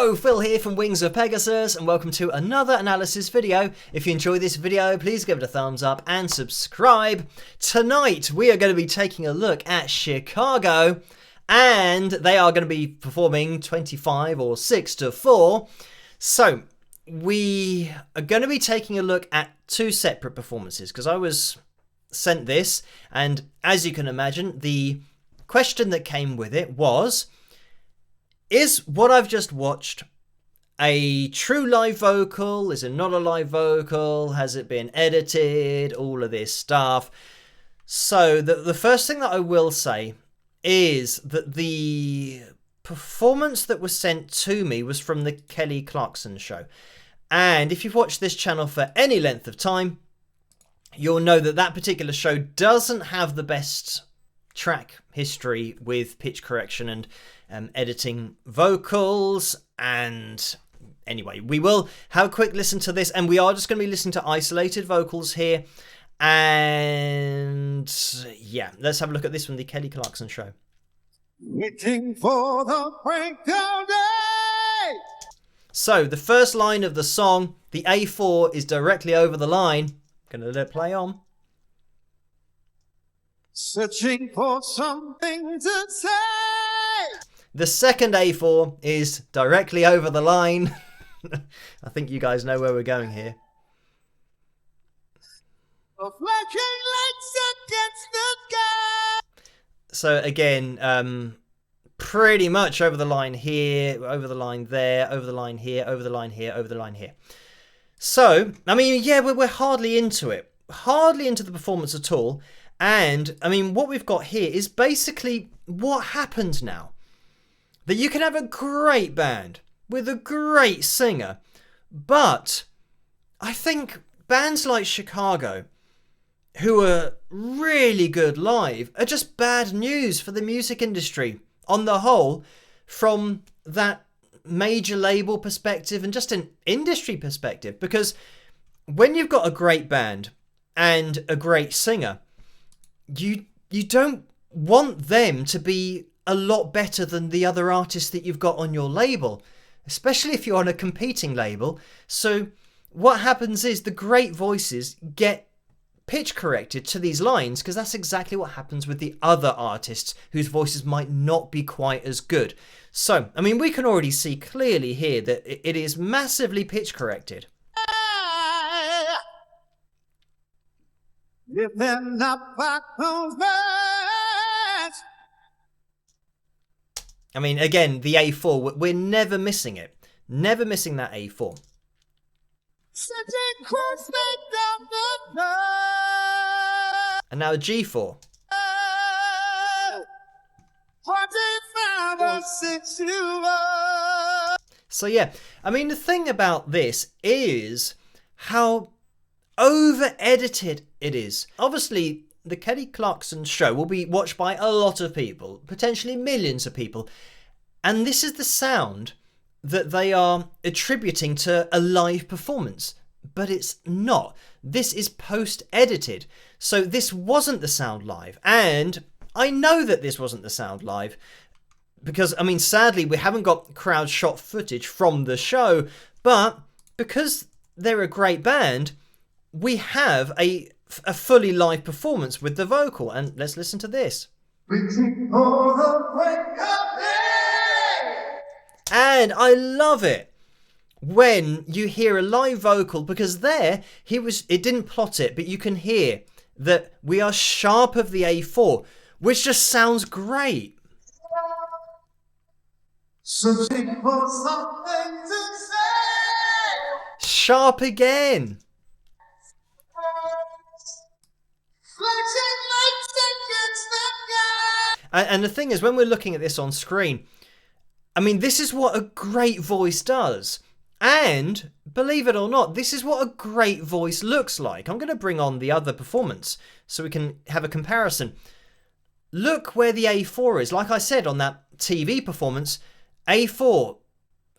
Hello, Phil here from Wings of Pegasus, and welcome to another analysis video. If you enjoyed this video, please give it a thumbs up and subscribe. Tonight, we are going to be taking a look at Chicago, and they are going to be performing 25 or 6 to 4. So, we are going to be taking a look at two separate performances, because I was sent this, and as you can imagine, the question that came with it was, is what I've just watched a true live vocal? Is it not a live vocal? Has it been edited? All of this stuff. So the first thing that I will say is that the performance that was sent to me was from the Kelly Clarkson show. And if you've watched this channel for any length of time, you'll know that that particular show doesn't have the best track history with pitch correction and editing vocals. And anyway, we will have a quick listen to this, and we are just going to be listening to isolated vocals here. And yeah, let's have a look at this from the Kelly Clarkson show. Waiting for the break of day. So the first line of the song, the A4 is directly over the line. Gonna let it play on. Searching for something to say. The second A4 is directly over the line. I think you guys know where we're going here. Of flashing lights against the sky. So again, pretty much over the line here, over the line there, over the line here, over the line here, over the line here. So, I mean, yeah, we're hardly into it. Hardly into the performance at all. And, I mean, what we've got here is basically what happens now. That you can have a great band with a great singer, but I think bands like Chicago, who are really good live, are just bad news for the music industry on the whole, from that major label perspective and just an industry perspective. Because when you've got a great band and a great singer, you don't want them to be a lot better than the other artists that you've got on your label, especially if you're on a competing label. So what happens is the great voices get pitch corrected to these lines, because that's exactly what happens with the other artists whose voices might not be quite as good. So, I mean, we can already see clearly here that it is massively pitch corrected. If they're not back home first. I mean, again, the A4, we're never missing it. Never missing that A4. Sitting cross down the road. And now a G4. 45 or 6 you. So yeah, I mean, the thing about this is how over-edited it is. Obviously, the Kelly Clarkson show will be watched by a lot of people, potentially millions of people. And this is the sound that they are attributing to a live performance. But it's not. This is post-edited. So this wasn't the sound live. And I know that this wasn't the sound live, because, I mean, sadly, we haven't got crowd shot footage from the show. But because they're a great band, we have a fully live performance with the vocal. And let's listen to this. And I love it when you hear a live vocal, because there it didn't plot it, but you can hear that we are sharp of the A4, which just sounds great. Searching for something to say. Sharp again. And the thing is, when we're looking at this on screen, I mean, this is what a great voice does. And, believe it or not, this is what a great voice looks like. I'm going to bring on the other performance so we can have a comparison. Look where the A4 is. Like I said on that TV performance, A4,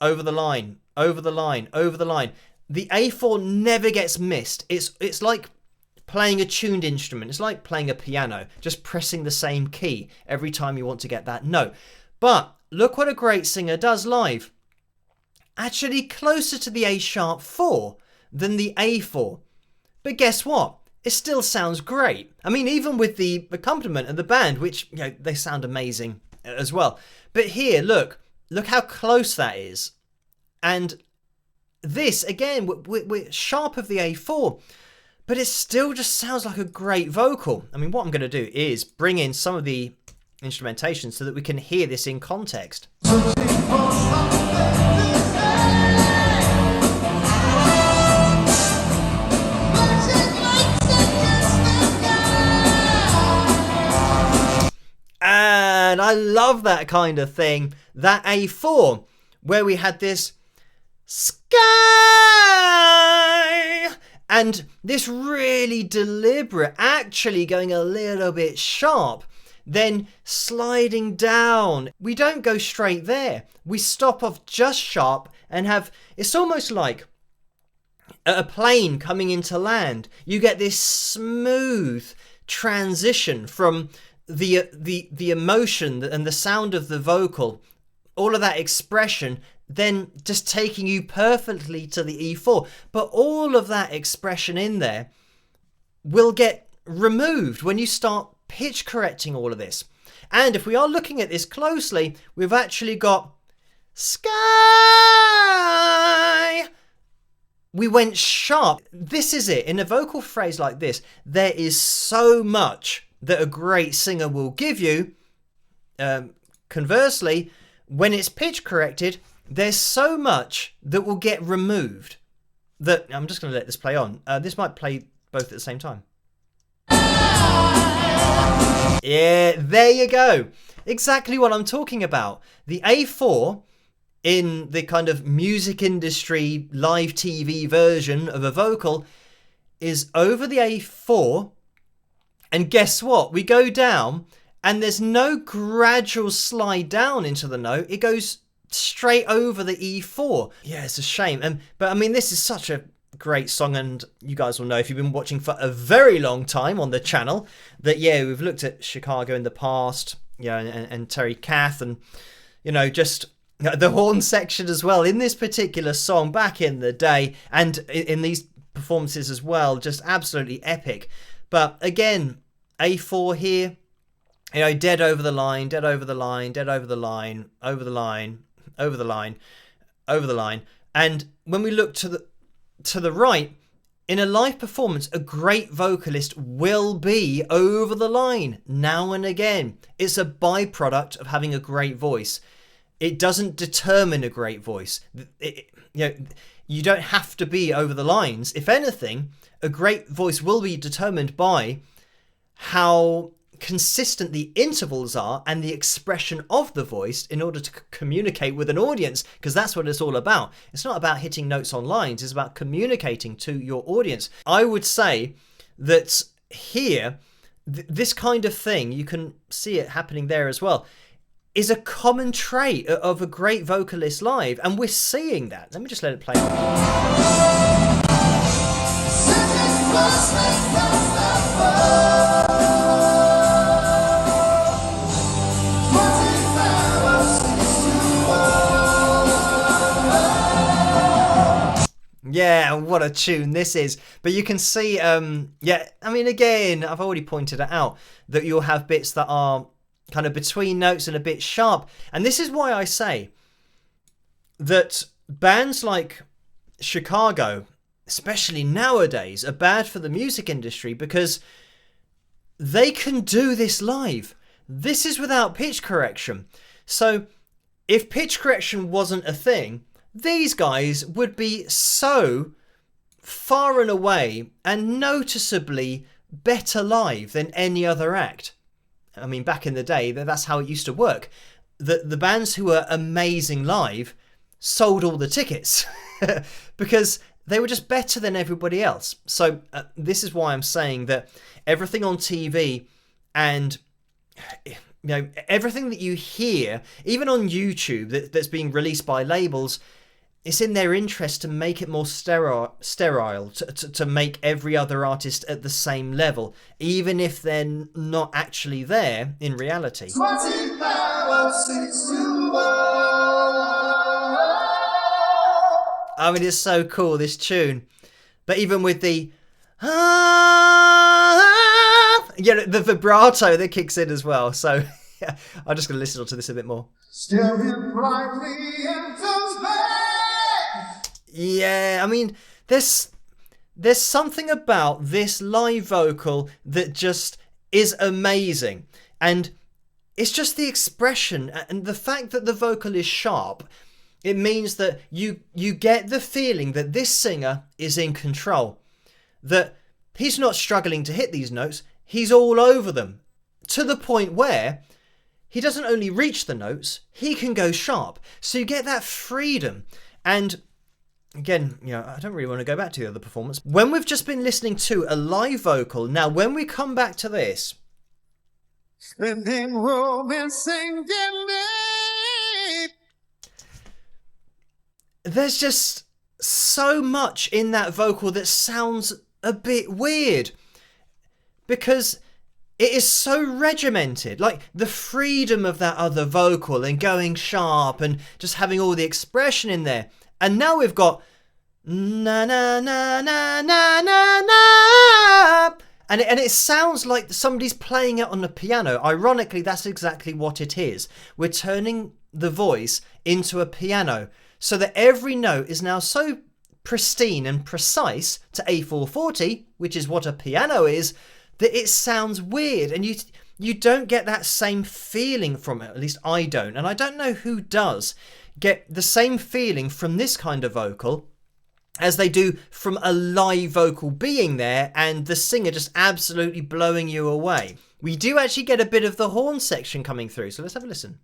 over the line, over the line, over the line. The A4 never gets missed. It's like playing a tuned instrument. It's like playing a piano, just pressing the same key every time you want to get that note. But look what a great singer does live. actually closer to the A sharp 4 than the A4. But guess what? It still sounds great. I mean, even with the accompaniment and the band, which, you know, they sound amazing as well. But here, look how close that is. And this, again, we're sharp of the A4, but it still just sounds like a great vocal. I mean, what I'm going to do is bring in some of the instrumentation so that we can hear this in context. And I love that kind of thing. That A4, where we had this sky and this really deliberate, actually going a little bit sharp, then sliding down. We don't go straight there. We stop off just sharp and have, it's almost like a plane coming into land. You get this smooth transition from the emotion and the sound of the vocal, all of that expression, then just taking you perfectly to the E4. But all of that expression in there will get removed when you start pitch correcting all of this. And if we are looking at this closely, we've actually got sky. We went sharp. This is it. In a vocal phrase like this, there is so much that a great singer will give you. Conversely, when it's pitch corrected, there's so much that will get removed that I'm just going to let this play on. This might play both at the same time. Yeah, there you go. Exactly what I'm talking about. The A4 in the kind of music industry live TV version of a vocal is over the A4. And guess what? We go down and there's no gradual slide down into the note. It goes straight over the E4. Yeah, it's a shame. But I mean, this is such a great song, and you guys will know if you've been watching for a very long time on the channel that, yeah, we've looked at Chicago in the past, yeah, and Terry Kath, and, you know, just the horn section as well in this particular song back in the day, and in these performances as well, just absolutely epic. But again, A4 here, you know, dead over the line, dead over the line, dead over the line, over the line, over the line, over the line. And when we look to the right, in a live performance, a great vocalist will be over the line now and again. It's a byproduct of having a great voice. It doesn't determine a great voice. You don't have to be over the lines. If anything, a great voice will be determined by how consistent the intervals are and the expression of the voice in order to communicate with an audience, because that's what it's all about. It's not about hitting notes on lines, it's about communicating to your audience. I would say that here, this kind of thing, you can see it happening there as well, is a common trait of a great vocalist live, and we're seeing that. Let me just let it play on. Yeah, what a tune this is. But you can see, yeah, I mean, again, I've already pointed it out, that you'll have bits that are kind of between notes and a bit sharp. And this is why I say that bands like Chicago, especially nowadays, are bad for the music industry, because they can do this live. This is without pitch correction. So if pitch correction wasn't a thing, these guys would be so far and away and noticeably better live than any other act. I mean, back in the day, that's how it used to work. The bands who were amazing live sold all the tickets because they were just better than everybody else. So this is why I'm saying that everything on TV and, you know, everything that you hear, even on YouTube that's being released by labels, it's in their interest to make it more sterile, to make every other artist at the same level, even if they're not actually there in reality. I mean, it's so cool, this tune. But even with the the vibrato that kicks in as well. So yeah, I'm just going to listen to this a bit more. Staring blindly into space. Yeah, I mean, there's something about this live vocal that just is amazing. And it's just the expression and the fact that the vocal is sharp. It means that you get the feeling that this singer is in control. That he's not struggling to hit these notes. He's all over them. To the point where he doesn't only reach the notes, he can go sharp. So you get that freedom. And again, I don't really want to go back to the other performance. When we've just been listening to a live vocal, now when we come back to this, Spending room and singing me. There's just so much in that vocal that sounds a bit weird because it is so regimented. Like the freedom of that other vocal and going sharp and just having all the expression in there. And now we've got na na na na na na na. And it sounds like somebody's playing it on the piano. Ironically, that's exactly what it is. We're turning the voice into a piano so that every note is now so pristine and precise to A440, which is what a piano is, that it sounds weird. And you don't get that same feeling from it. At least I don't. And I don't know who does get the same feeling from this kind of vocal as they do from a live vocal being there and the singer just absolutely blowing you away. We do actually get a bit of the horn section coming through, so let's have a listen.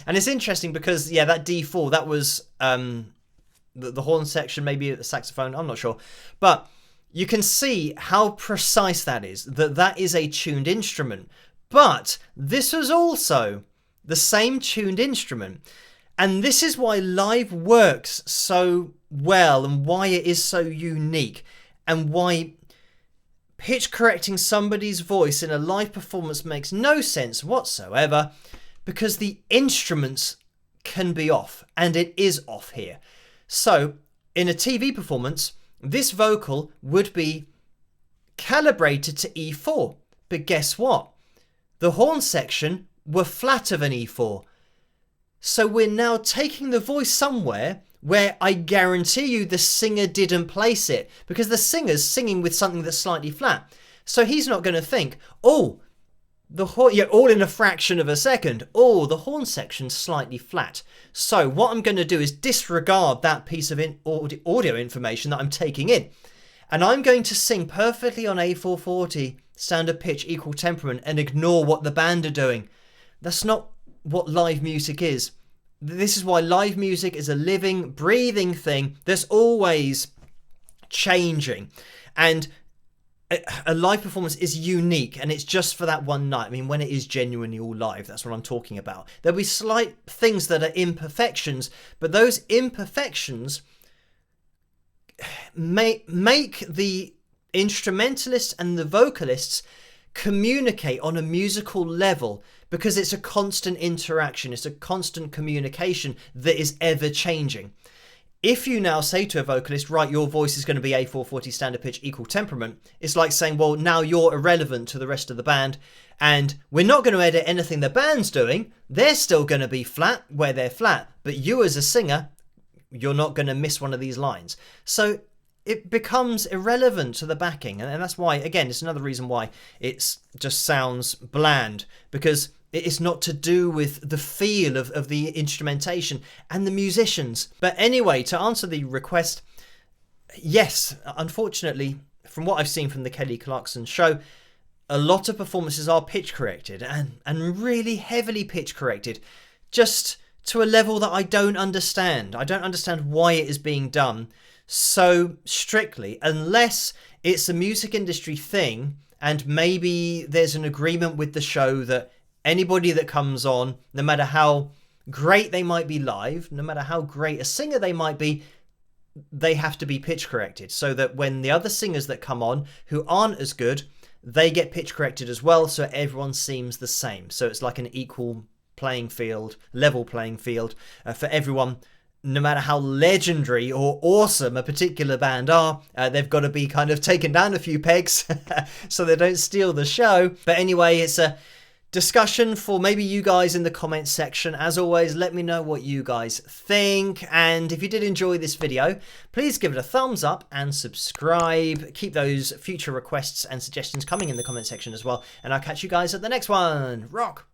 And it's interesting because, yeah, that D4, that was the horn section, maybe the saxophone, I'm not sure. But you can see how precise that is, that is a tuned instrument. But this was also the same tuned instrument. And this is why live works so well and why it is so unique and why pitch correcting somebody's voice in a live performance makes no sense whatsoever, because the instruments can be off, and it is off here. So in a TV performance, this vocal would be calibrated to E4, but guess what? The horn section were flat of an E4. So we're now taking the voice somewhere where I guarantee you the singer didn't place it, because the singer's singing with something that's slightly flat. So he's not going to think, oh, the horn, all in a fraction of a second. Oh, the horn section's slightly flat. So what I'm going to do is disregard that piece of audio information that I'm taking in. And I'm going to sing perfectly on A440, standard pitch, equal temperament, and ignore what the band are doing. That's not what live music is. This is why live music is a living, breathing thing that's always changing. And a live performance is unique, and it's just for that one night. I mean, when it is genuinely all live, that's what I'm talking about. There'll be slight things that are imperfections, but those imperfections make the instrumentalists and the vocalists communicate on a musical level, because it's a constant interaction, it's a constant communication that is ever changing. If you now say to a vocalist, right, your voice is going to be A440 standard pitch equal temperament, it's like saying, well, now you're irrelevant to the rest of the band, and we're not going to edit anything the band's doing. They're still going to be flat where they're flat, but you as a singer, you're not going to miss one of these lines. So it becomes irrelevant to the backing, and that's why, again, it's another reason why it just sounds bland, because it's not to do with the feel of the instrumentation and the musicians. But anyway, to answer the request, yes, unfortunately, from what I've seen from the Kelly Clarkson show, a lot of performances are pitch corrected, and really heavily pitch corrected, just to a level that I don't understand. I don't understand why it is being done so strictly, unless it's a music industry thing, and maybe there's an agreement with the show that anybody that comes on, no matter how great they might be live, no matter how great a singer they might be, they have to be pitch corrected, so that when the other singers that come on who aren't as good, they get pitch corrected as well, so everyone seems the same. So it's like an equal playing field, level playing field for everyone no matter how legendary or awesome a particular band are, they've got to be kind of taken down a few pegs so they don't steal the show. But anyway, it's a discussion for maybe you guys in the comments section. As always, let me know what you guys think, and if you did enjoy this video, please give it a thumbs up and subscribe. Keep those future requests and suggestions coming in the comment section as well, and I'll catch you guys at the next one. Rock!